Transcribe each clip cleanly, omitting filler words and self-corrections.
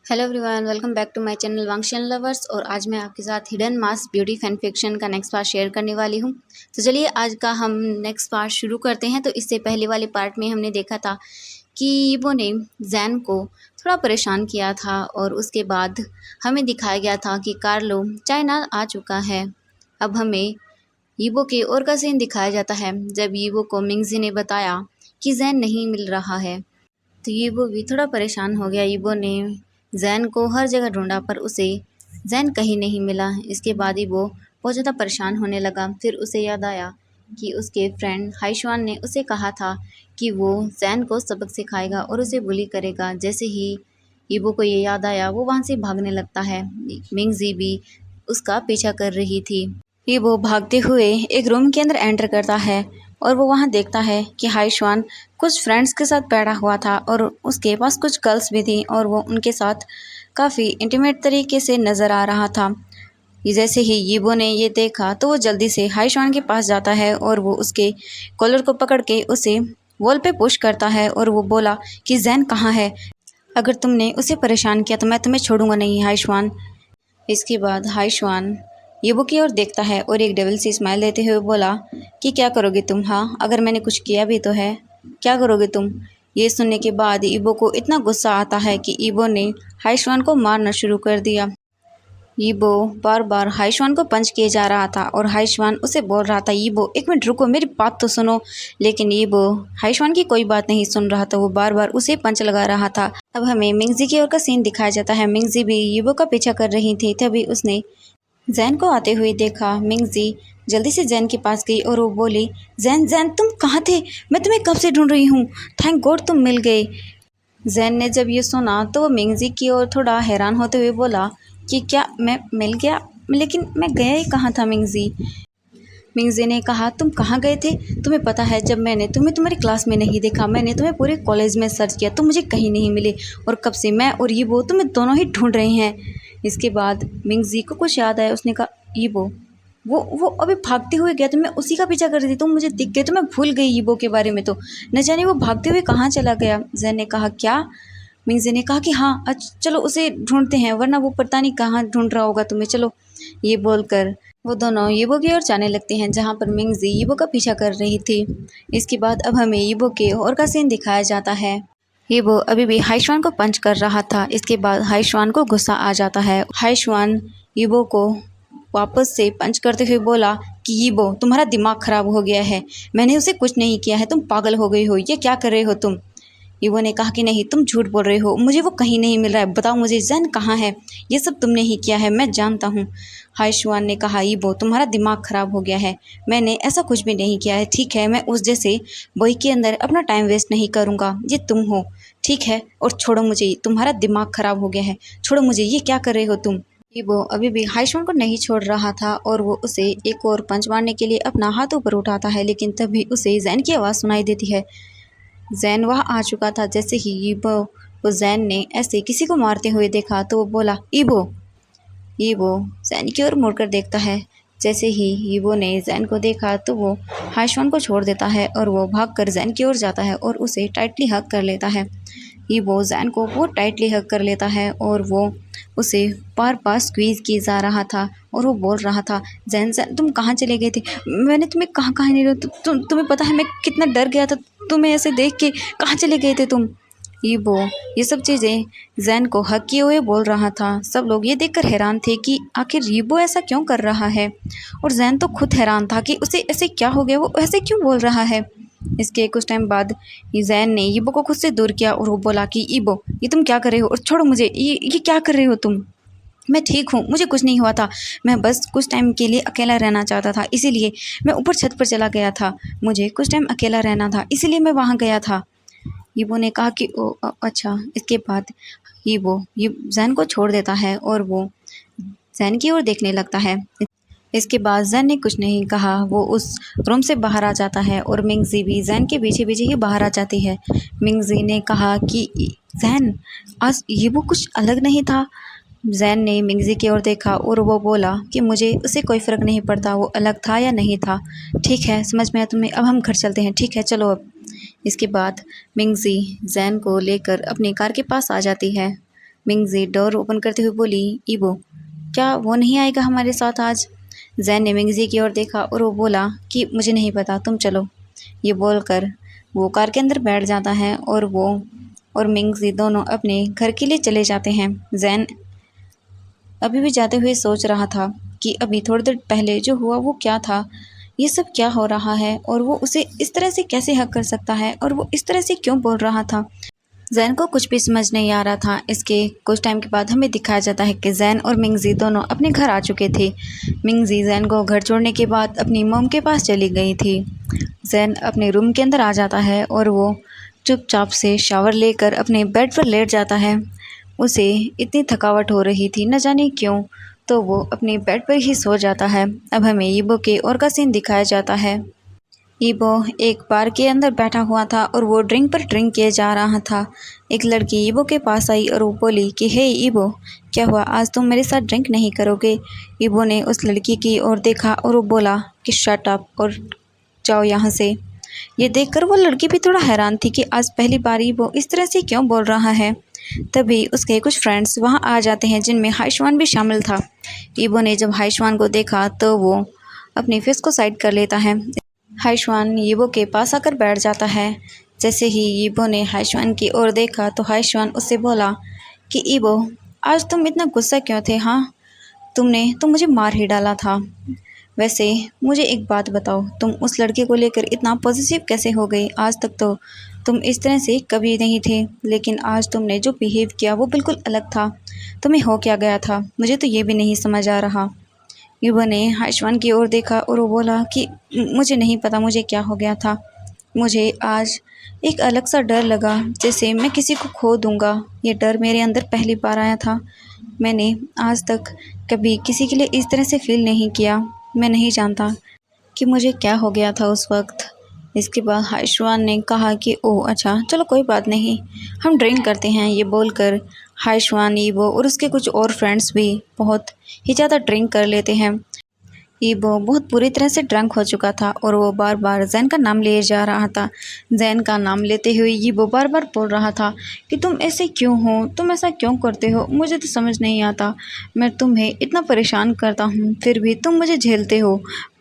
Hello everyone, welcome back to my channel Wangxian lovers. और आज मैं आपके साथ hidden mask beauty fan fiction का नेक्स्ट पार्ट शेयर करने वाली हूँ। तो चलिए आज का हम नेक्स्ट पार्ट शुरू करते हैं। तो इससे पहले वाले पार्ट में हमने देखा था कि यीबो ने जैन को थोड़ा परेशान किया था और उसके बाद हमें दिखाया गया था कि कार्लो चाइना आ चुका है। अब हमें यीबो के और का सीन दिखाया जाता है जब यीबो को मिंगजी ने बताया कि जैन नहीं मिल रहा है। तो यीबो भी थोड़ा परेशान हो गया। यीबो ने जैन को हर जगह ढूंढा पर उसे जैन कहीं नहीं मिला। इसके बाद यीबो बहुत ज़्यादा परेशान होने लगा। फिर उसे याद आया कि उसके फ्रेंड हाइशवान ने उसे कहा था कि वो जैन को सबक सिखाएगा और उसे बुली करेगा। जैसे ही यीबो को ये याद आया वो वहाँ से भागने लगता है। मिंगजी भी उसका पीछा कर रही थी। यीबो भागते हुए एक रूम के अंदर एंटर करता है और वो वहाँ देखता है कि हाइशवान कुछ फ्रेंड्स के साथ बैठा हुआ था और उसके पास कुछ गर्ल्स भी थी और वो उनके साथ काफ़ी इंटीमेट तरीके से नज़र आ रहा था। जैसे ही यीबो ने ये देखा तो वो जल्दी से हाइशवान के पास जाता है और वो उसके कॉलर को पकड़ के उसे वॉल पे पुश करता है और वो बोला कि जैन कहाँ है, अगर तुमने उसे परेशान किया तो मैं तुम्हें छोड़ूंगा नहीं हाइशवान। इसके बाद हाइशवान यीबो की ओर देखता है और एक डेविल सी स्माइल देते हुए बोला कि क्या करोगे तुम, हाँ अगर मैंने कुछ किया भी तो है, क्या करोगे तुम। ये सुनने के बाद यीबो को इतना गुस्सा आता है कि यीबो ने हाइशवान को मारना शुरू कर दिया। यीबो बार बार हाइशवान को पंच किए जा रहा था और हाइशवान उसे बोल रहा था यीबो एक मिनट रुको, मेरी बात तो सुनो। लेकिन यीबो हाइशवान की कोई बात नहीं सुन रहा था, वो बार बार उसे पंच लगा रहा था। अब हमें मिंगजी की ओर का सीन दिखाया जाता है। मिंगजी भी यीबो का पीछा कर रही थी। तभी उसने जैन को आते हुए देखा। मिंगजी जल्दी से जैन के पास गई और वो बोली, जैन जैन तुम कहाँ थे, मैं तुम्हें कब से ढूंढ रही हूँ, थैंक गॉड तुम मिल गए। जैन ने जब ये सुना तो वो मिंगजी की ओर थोड़ा हैरान होते हुए बोला कि क्या मैं मिल गया, लेकिन मैं गया ही कहाँ था मिंगजी। मिंगजी ने कहा तुम कहाँ गए थे, तुम्हें पता है जब मैंने तुम्हें तुम्हारी क्लास में नहीं देखा, मैंने तुम्हें पूरे कॉलेज में सर्च किया, तुम मुझे कहीं नहीं मिले और कब से मैं और यीबो तुम्हें दोनों ही ढूंढ रहे हैं। इसके बाद मिंगजी को कुछ याद आया। उसने कहा यीबो वो अभी भागते हुए गया तो मैं उसी का पीछा कर रही थी, तुम मुझे दिख गए तो मैं भूल गई यीबो के बारे में, तो न जाने वो भागते हुए कहाँ चला गया। जैन ने कहा क्या। मिंगजी ने कहा कि हाँ चलो उसे ढूंढते हैं, वरना वो पता नहीं कहाँ ढूंढ रहा होगा तुम्हें, चलो। ये बोलकर वो दोनों यीबो की ओर जाने लगते हैं जहाँ पर मिंगजी यीबो का पीछा कर रही थी। इसके बाद अब हमें यीबो के और का सीन दिखाया जाता है। यीबो अभी भी हाइशवान को पंच कर रहा था। इसके बाद हाइशवान को गुस्सा आ जाता है। हाइशवान यीबो को वापस से पंच करते हुए बोला कि यीबो तुम्हारा दिमाग खराब हो गया है, मैंने उसे कुछ नहीं किया है, तुम पागल हो गई हो, ये क्या कर रहे हो तुम। यीबो ने कहा कि नहीं तुम झूठ बोल रहे हो, मुझे वो कहीं नहीं मिल रहा है, बताओ मुझे जैन कहाँ है, ये सब तुमने ही किया है, मैं जानता हूँ। हाइशवान ने कहा यीबो तुम्हारा दिमाग खराब हो गया है, मैंने ऐसा कुछ भी नहीं किया है, ठीक है मैं उस जैसे बॉय के अंदर अपना टाइम वेस्ट नहीं करूँगा, ये तुम हो, ठीक है, और छोड़ो मुझे, तुम्हारा दिमाग खराब हो गया है, छोड़ो मुझे, ये क्या कर रहे हो तुम। यीबो अभी भी हाइशवान को नहीं छोड़ रहा था और वो उसे एक और पंच मारने के लिए अपना हाथ ऊपर उठाता है, लेकिन तभी उसे जैन की आवाज़ सुनाई देती है। जैन वहाँ आ चुका था। जैसे ही यीबो को जैन ने ऐसे किसी को मारते हुए देखा तो वो बोला ईबो। यीबो जैन की ओर मुड़कर देखता है। जैसे ही यीबो ने जैन को देखा तो वो हाइशवान को छोड़ देता है और वो भागकर जैन की ओर जाता है और उसे टाइटली हग कर लेता है। यीबो जैन को बहुत टाइटली हग कर लेता है और वो उसे बार बार स्क्वीज़ किए जा रहा था और वो बोल रहा था जैन जैन तुम कहाँ चले गए थे, मैंने तुम्हें कहाँ कहाँ नहीं, तुम्हें पता है मैं कितना डर गया था तुम्हें ऐसे देख के, कहाँ चले गए थे तुम। यीबो ये सब चीज़ें जैन को हक किए हुए बोल रहा था। सब लोग ये देखकर हैरान थे कि आखिर यीबो ऐसा क्यों कर रहा है, और जैन तो खुद हैरान था कि उसे ऐसे क्या हो गया, वो ऐसे क्यों बोल रहा है। इसके कुछ टाइम बाद जैन ने यीबो को खुद से दूर किया और वो बोला कि यीबो ये तुम क्या कर रहे हो, और छोड़ो मुझे, ये क्या कर रहे हो तुम, मैं ठीक हूँ, मुझे कुछ नहीं हुआ था, मैं बस कुछ टाइम के लिए अकेला रहना चाहता था, इसीलिए मैं ऊपर छत पर चला गया था, मुझे कुछ टाइम अकेला रहना था इसीलिए मैं वहाँ गया था। यीबो ने कहा कि ओ अच्छा। इसके बाद यीबो ये जैन को छोड़ देता है और वो जैन की ओर देखने लगता है। इसके बाद जैन ने कुछ नहीं कहा, वो उस रूम से बाहर आ जाता है और मिंगजी भी जैन के पीछे पीछे ही बाहर आ जाती है। मिंगजी ने कहा कि जैन आज यीबो कुछ अलग नहीं था। जैन ने मिंगजी की ओर देखा और वो बोला कि मुझे उसे कोई फ़र्क नहीं पड़ता वो अलग था या नहीं था, ठीक है समझ में आया तुम्हें, अब हम घर चलते हैं, ठीक है चलो अब। इसके बाद मिंगजी जैन को लेकर अपनी कार के पास आ जाती है। मिंगजी डोर ओपन करते हुए बोली, ईबो क्या वो नहीं आएगा हमारे साथ आज? जैन ने मिंगजी की ओर देखा और वो बोला कि मुझे नहीं पता, तुम चलो। ये बोलकर वो कार के अंदर बैठ जाता है और वो और मिंगजी दोनों अपने घर के लिए चले जाते हैं। जैन अभी भी जाते हुए सोच रहा था कि अभी थोड़ी देर पहले जो हुआ वो क्या था, ये सब क्या हो रहा है और वो उसे इस तरह से कैसे हक कर सकता है और वो इस तरह से क्यों बोल रहा था। जैन को कुछ भी समझ नहीं आ रहा था। इसके कुछ टाइम के बाद हमें दिखाया जाता है कि जैन और मिंगजी दोनों अपने घर आ चुके थे। मिंगजी जैन को घर छोड़ने के बाद अपनी मॉम के पास चली गई थी। जैन अपने रूम के अंदर आ जाता है और वो चुपचाप से शावर लेकर अपने बेड पर लेट जाता है। उसे इतनी थकावट हो रही थी न जाने क्यों, तो वो अपने बेड पर ही सो जाता है। अब हमें ईबो के और का सीन दिखाया जाता है। ईबो एक बार के अंदर बैठा हुआ था और वो ड्रिंक पर ड्रिंक किए जा रहा था। एक लड़की ईबो के पास आई और वो बोली कि हे ईबो, क्या हुआ, आज तुम मेरे साथ ड्रिंक नहीं करोगे? ईबो ने उस लड़की की ओर देखा और वो बोला कि शट अप और जाओ यहाँ से। ये देखकर वो लड़की भी थोड़ा हैरान थी कि आज पहली बार ईबो इस तरह से क्यों बोल रहा है। तभी उसके कुछ फ्रेंड्स वहाँ आ जाते हैं जिनमें हाइशवान भी शामिल था। ईबो ने जब हाइशवान को देखा तो वो अपनी फेस को साइड कर लेता है। हाइशवान ईबो के पास आकर बैठ जाता है। जैसे ही ईबो ने हाइशवान की ओर देखा तो हाइशवान उससे बोला कि ईबो, आज तुम इतना गुस्सा क्यों थे? हाँ, तुमने तो मुझे मार ही डाला था। वैसे मुझे एक बात बताओ, तुम उस लड़के को लेकर इतना पॉजिटिव कैसे हो गई? आज तक तो तुम इस तरह से कभी नहीं थे, लेकिन आज तुमने जो बिहेव किया वो बिल्कुल अलग था। तुम्हें हो क्या गया था? मुझे तो ये भी नहीं समझ आ रहा। युवा ने हाइशवान की ओर देखा और वो बोला कि मुझे नहीं पता मुझे क्या हो गया था। मुझे आज एक अलग सा डर लगा, जैसे मैं किसी को खो दूंगा। ये डर मेरे अंदर पहली बार आया था। मैंने आज तक कभी किसी के लिए इस तरह से फील नहीं किया। मैं नहीं जानता कि मुझे क्या हो गया था उस वक्त। इसके बाद हाइशवान ने कहा कि ओह अच्छा, चलो कोई बात नहीं, हम ड्रिंक करते हैं। ये बोलकर हाइशवान, ईबो और उसके कुछ और फ्रेंड्स भी बहुत ही ज़्यादा ड्रिंक कर लेते हैं। ईबो बहुत बुरी तरह से ड्रंक हो चुका था और वो बार बार जैन का नाम लिए जा रहा था। जैन का नाम लेते हुए ईबो बार बार बोल रहा था कि तुम ऐसे क्यों हो, तुम ऐसा क्यों करते हो, मुझे तो समझ नहीं आता। मैं तुम्हें इतना परेशान करता हूँ फिर भी तुम मुझे झेलते हो,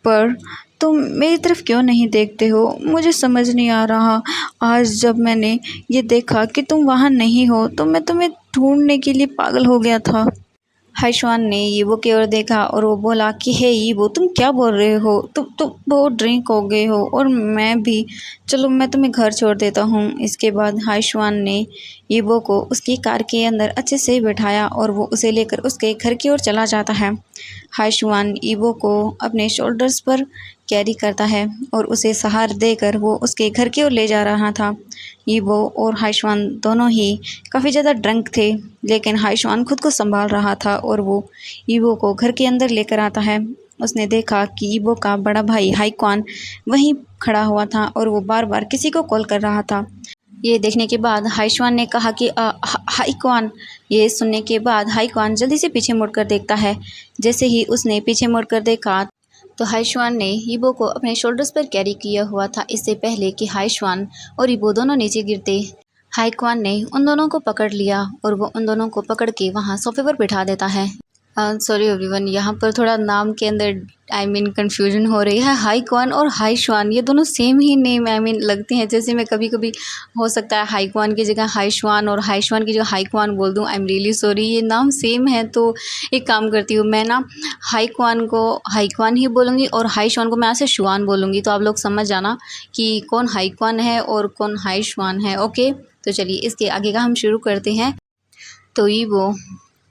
पर तुम मेरी तरफ क्यों नहीं देखते हो? मुझे समझ नहीं आ रहा। आज जब मैंने ये देखा कि तुम वहाँ नहीं हो तो मैं तुम्हें ढूंढने के लिए पागल हो गया था। हाइशवान ने ईबो की ओर देखा और वो बोला कि हे ईबो, तुम क्या बोल रहे हो? तुम बहुत ड्रिंक हो गए हो और मैं भी। चलो मैं तुम्हें घर छोड़ देता हूँ। इसके बाद हाइशवान ने ईबो को उसकी कार के अंदर अच्छे से बिठाया और वो उसे लेकर उसके घर की ओर चला जाता है। हाइशवान ईबो को अपने शोल्डर्स पर कैरी करता है और उसे सहारा देकर वो उसके घर की ओर ले जा रहा था। ईबो और हाइशवान दोनों ही काफ़ी ज़्यादा ड्रंक थे, लेकिन हाइशवान खुद को संभाल रहा था और वो ईबो को घर के अंदर लेकर आता है। उसने देखा कि ईबो का बड़ा भाई हाइक्वान वहीं खड़ा हुआ था और वो बार बार किसी को कॉल कर रहा था। ये देखने के बाद हाइशवान ने कहा कि हाइक्वान। ये सुनने के बाद हाइक्वान जल्दी से पीछे मुड़कर देखता है। जैसे ही उसने पीछे मुड़कर देखा तो हाइशवान ने ईबो को अपने शोल्डर्स पर कैरी किया हुआ था। इससे पहले कि हाइशवान और ईबो दोनों नीचे गिरते, हाइक्वान ने उन दोनों को पकड़ लिया और वो उन दोनों को पकड़ के वहाँ सोफे पर बिठा देता है। सॉरी एवरीवन, यहाँ पर थोड़ा नाम के अंदर कन्फ्यूजन हो रही है। हाइक्वान और हाइशवान ये दोनों सेम ही नेम लगते हैं। जैसे मैं कभी कभी हो सकता है हाइक्वान की जगह हाइशवान और हाइशवान की जगह हाइक्वान बोल दूँ। आई एम रियली सॉरी, ये नाम सेम है। तो एक काम करती हूँ मैं ना, हाइक्वान को हाइक्वान ही बोलूँगी और हाइशवान को मैं ऐसे शुआन बोलूँगी, तो आप लोग समझ जाना कि कौन हाइक्वान है और कौन हाइशवान है। ओके, तो चलिए इसके आगे का हम शुरू करते हैं। तो ये वो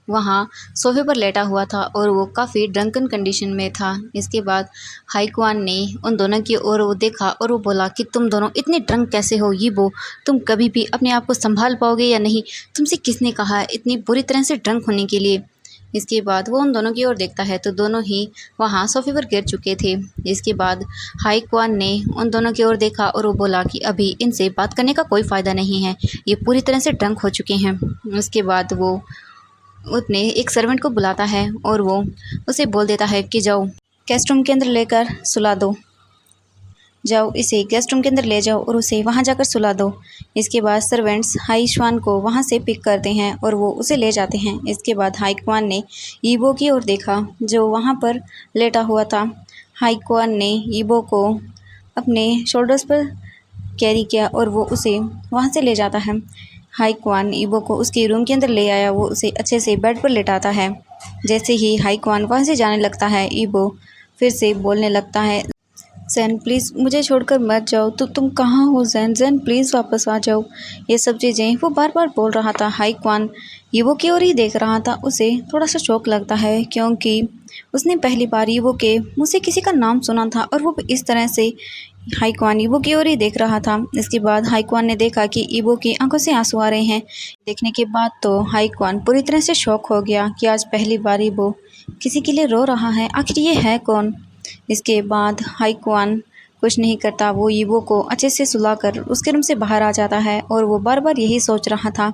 वहाँ सोफे पर लेटा हुआ था और वो काफ़ी ड्रंकन कंडीशन में था। इसके बाद हाइक्वान ने उन दोनों की ओर वो देखा और वो बोला कि तुम दोनों इतने ड्रंक कैसे हो ईबो? तुम कभी भी अपने आप को संभाल पाओगे या नहीं? तुमसे किसने कहा है इतनी बुरी तरह से ड्रंक होने के लिए? इसके बाद वो उन दोनों की ओर देखता है तो दोनों ही वहाँ सोफे पर गिर चुके थे। इसके बाद हाइक्वान ने उन दोनों की ओर देखा और वो बोला कि अभी इनसे बात करने का कोई फ़ायदा नहीं है, ये पूरी तरह से ड्रंक हो चुके हैं। उसके बाद वो अपने एक सर्वेंट को बुलाता है और वो उसे बोल देता है कि जाओ गेस्ट रूम के अंदर लेकर सुला दो। जाओ इसे गेस्ट रूम के अंदर ले जाओ और उसे वहाँ जाकर सुला दो। इसके बाद सर्वेंट्स हाई श्वान को वहाँ से पिक करते हैं और वो उसे ले जाते हैं। इसके बाद हाई क्वान ने ईबो की ओर देखा जो वहाँ पर लेटा हुआ था। हाई क्वान ने ईबो को अपने शोल्डर्स पर कैरी किया और वो उसे वहाँ से ले जाता है। हाई क्वान ईबो को उसके रूम के अंदर ले आया, वो उसे अच्छे से बेड पर लेटाता है। जैसे ही हाई क्वान वहाँ से जाने लगता है, ईबो फिर से बोलने लगता है, जैन प्लीज़ मुझे छोड़कर मत जाओ। तो तुम कहाँ हो जैन? जैन प्लीज़ वापस आ जाओ। ये सब चीज़ें वो बार बार बोल रहा था। हाई क्वान ईवो की ओर ही देख रहा था। उसे थोड़ा सा शौक लगता है क्योंकि उसने पहली बार ईवो के मुँह से किसी का नाम सुना था और वो इस तरह से हाई क्वान ईवो की ओर ही देख रहा था। इसके बाद हाई क्वान ने देखा कि ईवो की आंखों से आंसू आ रहे हैं। देखने के बाद तो हाई क्वान पूरी तरह से शॉक हो गया कि आज पहली बार ईवो किसी के लिए रो रहा है। आखिर ये है कौन? इसके बाद हाई क्वान कुछ नहीं करता, वो ईवो को अच्छे से सुलाकर उसके रूम से बाहर आ जाता है और वो बार बार यही सोच रहा था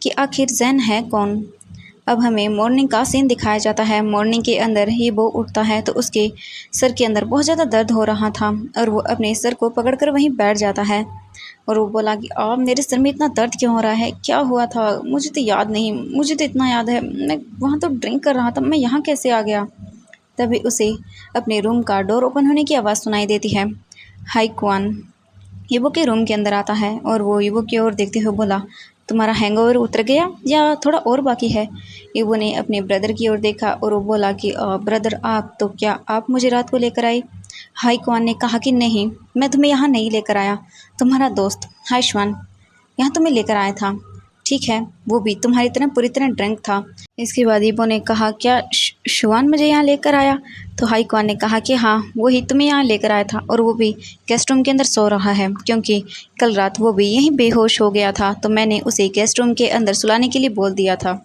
कि आखिर जैन है कौन। अब हमें मॉर्निंग का सीन दिखाया जाता है। मॉर्निंग के अंदर ईवो उठता है तो उसके सर के अंदर बहुत ज़्यादा दर्द हो रहा था और वो अपने सर को पकड़कर वहीं बैठ जाता है और वो बोला कि आप मेरे सर में इतना दर्द क्यों हो रहा है? क्या हुआ था? मुझे तो याद नहीं। मुझे तो इतना याद है मैं वहाँ तो ड्रिंक कर रहा था, मैं यहाँ कैसे आ गया? तभी उसे अपने रूम का डोर ओपन होने की आवाज़ सुनाई देती है। हाई क्वान ईवो के रूम के अंदर आता है और वो ईवो की ओर देखते हुए बोला, तुम्हारा हैंगओवर उतर गया या थोड़ा और बाकी है? ईवो ने अपने ब्रदर की ओर देखा और वो बोला कि ब्रदर आप तो क्या आप मुझे रात को लेकर आए? हाई क्वान ने कहा कि नहीं, मैं तुम्हें यहाँ नहीं लेकर आया। तुम्हारा दोस्त हाई श्वान यहाँ तुम्हें लेकर आया था। ठीक है, वो भी तुम्हारी तरह पूरी तरह ड्रंक था। इसके बाद ईबो ने कहा, क्या शुआन मुझे यहाँ लेकर आया? तो हाई क्वान ने कहा कि हाँ, वही तुम्हें यहाँ लेकर आया था और वो भी गेस्ट रूम के अंदर सो रहा है क्योंकि कल रात वो भी यहीं बेहोश हो गया था तो मैंने उसे गेस्ट रूम के अंदर सुलाने के लिए बोल दिया था।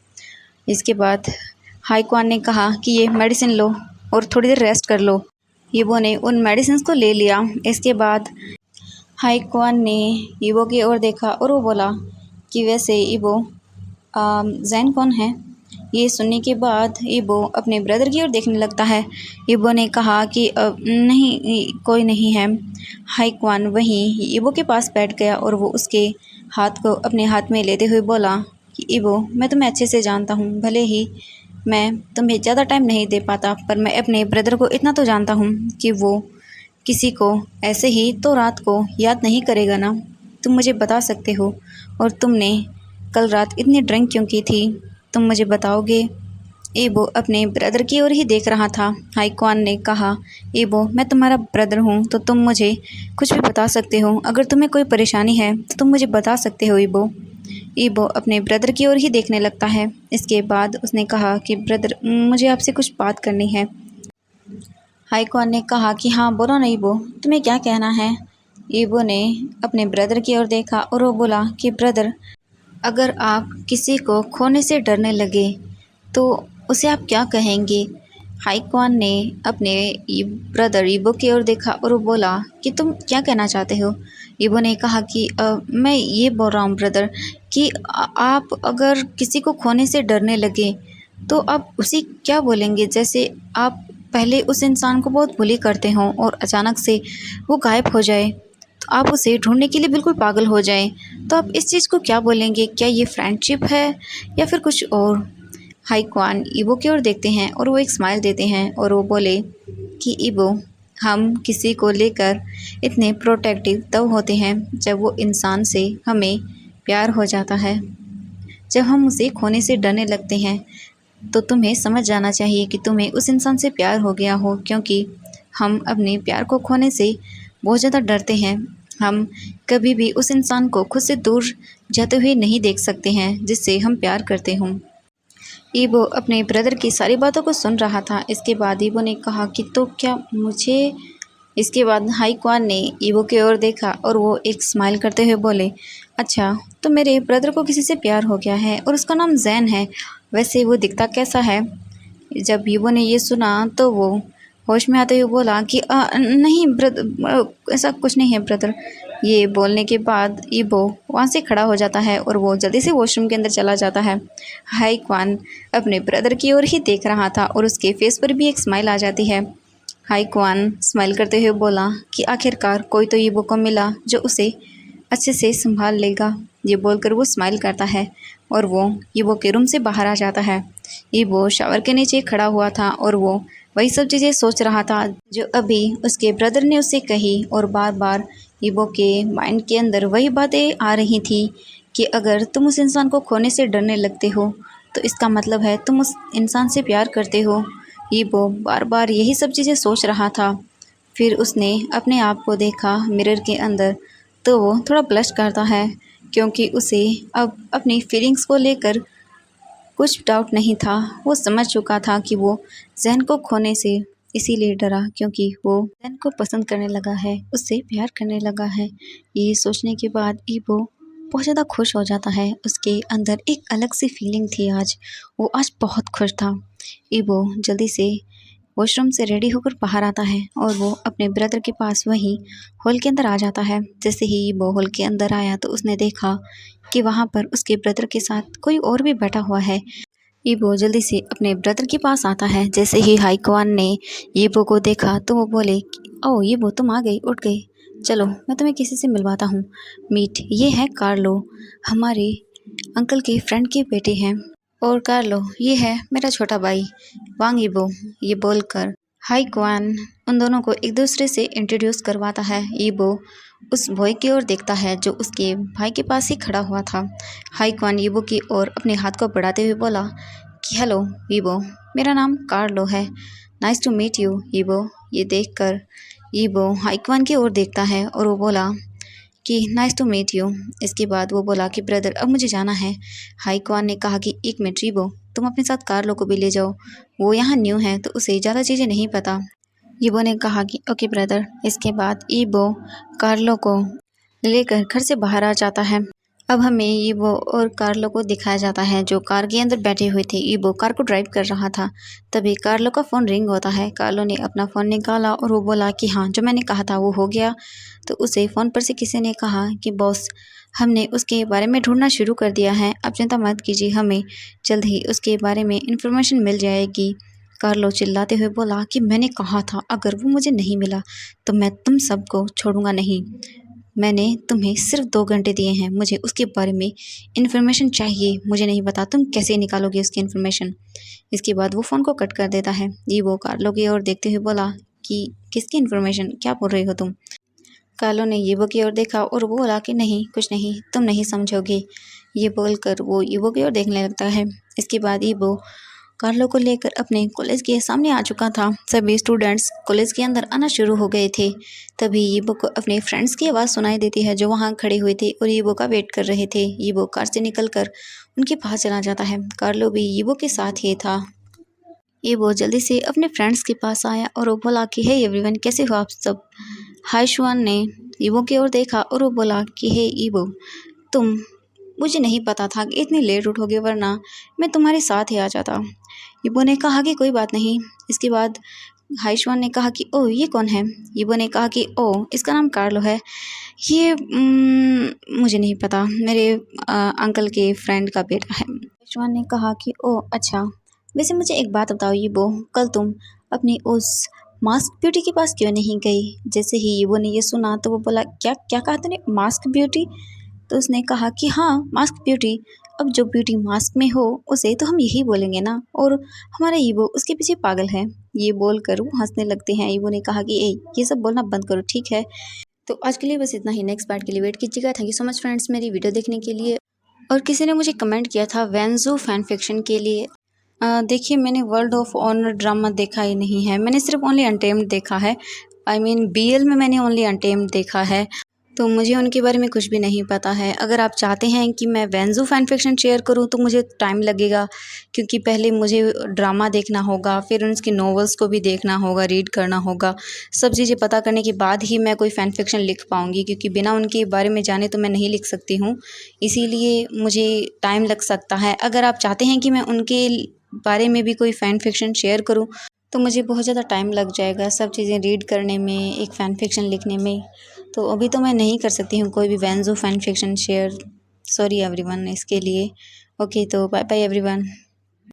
इसके बाद हाई क्वान ने कहा कि ये मेडिसिन लो और थोड़ी देर रेस्ट कर लो। ईबो ने उन मेडिसिन को ले लिया। इसके बाद हाई क्वान ने ईबो की ओर देखा और वो बोला कि वैसे ईबो जैन कौन है? ये सुनने के बाद ईबो अपने ब्रदर की ओर देखने लगता है। ईबो ने कहा कि नहीं कोई नहीं है। हाई क्वान वहीं ईबो के पास बैठ गया और वो उसके हाथ को अपने हाथ में लेते हुए बोला कि ईबो मैं तुम्हें अच्छे से जानता हूँ, भले ही मैं तुम्हें ज़्यादा टाइम नहीं दे पाता पर मैं अपने ब्रदर को इतना तो जानता हूँ कि वो किसी को ऐसे ही तो रात को याद नहीं करेगा ना। तुम मुझे बता सकते हो और तुमने कल रात इतनी ड्रिंक क्यों की थी? तुम मुझे बताओगे? ईबो अपने ब्रदर की ओर ही देख रहा था। हाई क्वान ने कहा, ईबो मैं तुम्हारा ब्रदर हूँ तो तुम मुझे कुछ भी बता सकते हो। अगर तुम्हें कोई परेशानी है तो तुम मुझे बता सकते हो ईबो। ईबो अपने ब्रदर की ओर ही देखने लगता है। इसके बाद उसने कहा कि ब्रदर मुझे आपसे कुछ बात करनी है। हाई क्वान ने कहा कि हाँ बोलो ना ईबो, तुम्हें क्या कहना है? ईबो ने अपने ब्रदर की ओर देखा और वो बोला कि ब्रदर अगर आप किसी को खोने से डरने लगे तो उसे आप क्या कहेंगे? हाई क्वान ने अपने ब्रदर ईबो की ओर देखा और वो बोला कि तुम क्या कहना चाहते हो? ईबो ने कहा कि मैं ये बोल रहा हूँ ब्रदर कि आप अगर किसी को खोने से डरने लगे तो आप उसे क्या बोलेंगे? जैसे आप पहले उस इंसान को बहुत बुली करते हों और अचानक से वो गायब हो जाए तो आप उसे ढूंढने के लिए बिल्कुल पागल हो जाएं, तो आप इस चीज़ को क्या बोलेंगे? क्या ये फ्रेंडशिप है या फिर कुछ और? हाई क्वान ईबो की ओर देखते हैं और वो एक स्माइल देते हैं और वो बोले कि ईबो हम किसी को लेकर इतने प्रोटेक्टिव तब होते हैं जब वो इंसान से हमें प्यार हो जाता है। जब हम उसे खोने से डरने लगते हैं तो तुम्हें समझ जाना चाहिए कि तुम्हें उस इंसान से प्यार हो गया हो क्योंकि हम अपने प्यार को खोने से बहुत ज़्यादा डरते हैं। हम कभी भी उस इंसान को खुद से दूर जाते हुए नहीं देख सकते हैं जिससे हम प्यार करते हों। ईबो अपने ब्रदर की सारी बातों को सुन रहा था। इसके बाद ईबो ने कहा कि तो क्या मुझे? इसके बाद हाई क्वान ने ईबो की ओर देखा और वो एक स्माइल करते हुए बोले, अच्छा तो मेरे ब्रदर को किसी से प्यार हो गया है और उसका नाम जैन है। वैसे वो दिखता कैसा है? जब ईबो ने ये सुना तो वो होश में आते हुए बोला कि नहीं ब्रदर, ऐसा कुछ नहीं है ब्रदर। ये बोलने के बाद ईबो वहाँ से खड़ा हो जाता है और वो जल्दी से वॉशरूम के अंदर चला जाता है। हाई क्वान अपने ब्रदर की ओर ही देख रहा था और उसके फेस पर भी एक स्माइल आ जाती है। हाई क्वान स्माइल करते हुए बोला कि आखिरकार कोई तो ईबो को मिला जो उसे अच्छे से संभाल लेगा। ये बोलकर वो स्माइल करता है और वो ईबो के रूम से बाहर आ जाता है। ईबो शावर के नीचे खड़ा हुआ था और वो वही सब चीज़ें सोच रहा था जो अभी उसके ब्रदर ने उससे कही, और बार बार ईबो के माइंड के अंदर वही बातें आ रही थी कि अगर तुम उस इंसान को खोने से डरने लगते हो तो इसका मतलब है तुम उस इंसान से प्यार करते हो। ईबो बार बार यही सब चीज़ें सोच रहा था। फिर उसने अपने आप को देखा मिरर के अंदर, तो वो थोड़ा ब्लश करता है क्योंकि उसे अब अपनी फीलिंग्स को लेकर कुछ डाउट नहीं था। वो समझ चुका था कि वो जहन को खोने से इसीलिए डरा क्योंकि वो जहन को पसंद करने लगा है, उससे प्यार करने लगा है। ये सोचने के बाद ईबो बहुत ज़्यादा खुश हो जाता है। उसके अंदर एक अलग सी फीलिंग थी आज, वो आज बहुत खुश था। ईबो जल्दी से वॉशरूम से रेडी होकर बाहर आता है और वो अपने ब्रदर के पास वहीं हॉल के अंदर आ जाता है। जैसे ही वो हॉल के अंदर आया तो उसने देखा कि वहाँ पर उसके ब्रदर के साथ कोई और भी बैठा हुआ है। ईबो जल्दी से अपने ब्रदर के पास आता है। जैसे ही हाईकवान ने ईबो को देखा तो वो बोले, ओह ईबो तुम आ गई, उठ गई, चलो मैं तुम्हें किसी से मिलवाता हूँ। मीट, ये है कार्लो, हमारे अंकल के फ्रेंड के बेटे हैं, और कार्लो ये है मेरा छोटा भाई वांग ईबो। ये बोलकर हाई क्वान उन दोनों को एक दूसरे से इंट्रोड्यूस करवाता है। ईबो उस बॉय की ओर देखता है जो उसके भाई के पास ही खड़ा हुआ था। हाई क्वान ईबो की ओर अपने हाथ को बढ़ाते हुए बोला कि हेलो ईबो, मेरा नाम कार्लो है, नाइस टू मीट यू ईबो। ये देखकर ईबो हाई क्वान की ओर देखता है और वो बोला कि नाइस टू मीट यू। इसके बाद वो बोला कि ब्रदर अब मुझे जाना है। हाई क्वान ने कहा कि एक मिनट ईबो, तुम अपने साथ कार्लो को भी ले जाओ, वो यहाँ न्यू है तो उसे ज़्यादा चीज़ें नहीं पता। ईबो ने कहा कि ओके ब्रदर। इसके बाद ईबो कार्लो को लेकर घर से बाहर आ जाता है। अब हमें ईबो और कार्लो को दिखाया जाता है जो कार के अंदर बैठे हुए थे। ईबो कार को ड्राइव कर रहा था, तभी कार्लो का फ़ोन रिंग होता है। कार्लो ने अपना फ़ोन निकाला और वो बोला कि हाँ, जो मैंने कहा था वो हो गया। तो उसे फ़ोन पर से किसी ने कहा कि बॉस, हमने उसके बारे में ढूंढना शुरू कर दिया है, आप चिंता मत कीजिए, हमें जल्द ही उसके बारे में इन्फॉर्मेशन मिल जाएगी। कार्लो चिल्लाते हुए बोला कि मैंने कहा था अगर वो मुझे नहीं मिला तो मैं तुम सबको छोड़ूंगा नहीं। मैंने तुम्हें सिर्फ 2 घंटे दिए हैं, मुझे उसके बारे में इन्फॉर्मेशन चाहिए, मुझे नहीं पता तुम कैसे निकालोगे उसकी इन्फॉर्मेशन। इसके बाद वो फ़ोन को कट कर देता है। ये वो कार्लो की ओर देखते हुए बोला कि किसकी इन्फॉर्मेशन, क्या बोल रही हो तुम। कार्लो ने ईबो की ओर देखा और वो बोला कि नहीं कुछ नहीं, तुम नहीं समझोगे। ये बोलकर वो ईबो की ओर देखने लगता है। इसके बाद ईबो कार्लो को लेकर अपने कॉलेज के सामने आ चुका था। सभी स्टूडेंट्स कॉलेज के अंदर आना शुरू हो गए थे। तभी ईबो को अपने फ्रेंड्स की आवाज़ सुनाई देती है जो वहाँ खड़े हुए थे और ईबो का वेट कर रहे थे। ईबो कार से निकलकर उनके पास चला जाता है। कार्लो भी ईबो के साथ ही था। ईबो जल्दी से अपने फ्रेंड्स के पास आया और वो बोला कि हे एवरीवन, कैसे हो आप सब। हाईशुआन ने ईबो की ओर देखा और वो बोला कि हे ईबो, तुम, मुझे नहीं पता था कि इतनी लेट उठोगे, वरना मैं तुम्हारे साथ ही आ जाता। ईबो ने कहा कि कोई बात नहीं। इसके बाद हाईशुआन ने कहा कि ओह ये कौन है। ईबो ने कहा कि ओह इसका नाम कार्लो है, ये मुझे नहीं पता, मेरे अंकल के फ्रेंड का बेटा है। हाईशुआन ने कहा कि ओह अच्छा, वैसे मुझे एक बात बताओ ईबो, कल तुम अपनी उस मास्क ब्यूटी के पास क्यों नहीं गई। जैसे ही ईबो ने ये सुना तो वो बोला क्या क्या कहा तूने, मास्क ब्यूटी। तो उसने कहा कि हाँ मास्क ब्यूटी, अब जो ब्यूटी मास्क में हो उसे तो हम यही बोलेंगे ना, और हमारा ईबो उसके पीछे पागल है। ये बोलकर वो हंसने लगते हैं। ईबो ने कहा कि ए ये सब बोलना बंद करो, ठीक है। तो आज के लिए बस इतना ही, नेक्स्ट पार्ट के लिए वेट कीजिएगा। Thank you so much friends मेरी वीडियो देखने के लिए। और किसी ने मुझे कमेंट किया था वेंजो फैन फिक्शन के लिए। देखिए मैंने वर्ल्ड ऑफ ऑनर ड्रामा देखा ही नहीं है, मैंने सिर्फ ओनली अनटेम्ड देखा है। आई मीन बीएल में मैंने ओनली अनटेम्ड देखा है, तो मुझे उनके बारे में कुछ भी नहीं पता है। अगर आप चाहते हैं कि मैं वेंजो फैन फिक्शन शेयर करूं तो मुझे टाइम लगेगा, क्योंकि पहले मुझे ड्रामा देखना होगा, फिर उनकी नॉवेल्स को भी देखना होगा, रीड करना होगा। सब चीज़ें पता करने के बाद ही मैं कोई फ़ैन फिक्शन लिख पाऊँगी, क्योंकि बिना उनके बारे में जाने तो मैं नहीं लिख सकती हूँ। इसीलिए मुझे टाइम लग सकता है। अगर आप चाहते हैं कि मैं उनके बारे में भी कोई फ़ैन फिक्शन शेयर करूं तो मुझे बहुत ज़्यादा टाइम लग जाएगा सब चीज़ें रीड करने में, एक फ़ैन फिक्शन लिखने में। तो अभी तो मैं नहीं कर सकती हूँ कोई भी वेंजो fan fiction share. Sorry everyone इसके लिए। ओके, तो बाय बाय एवरीवन।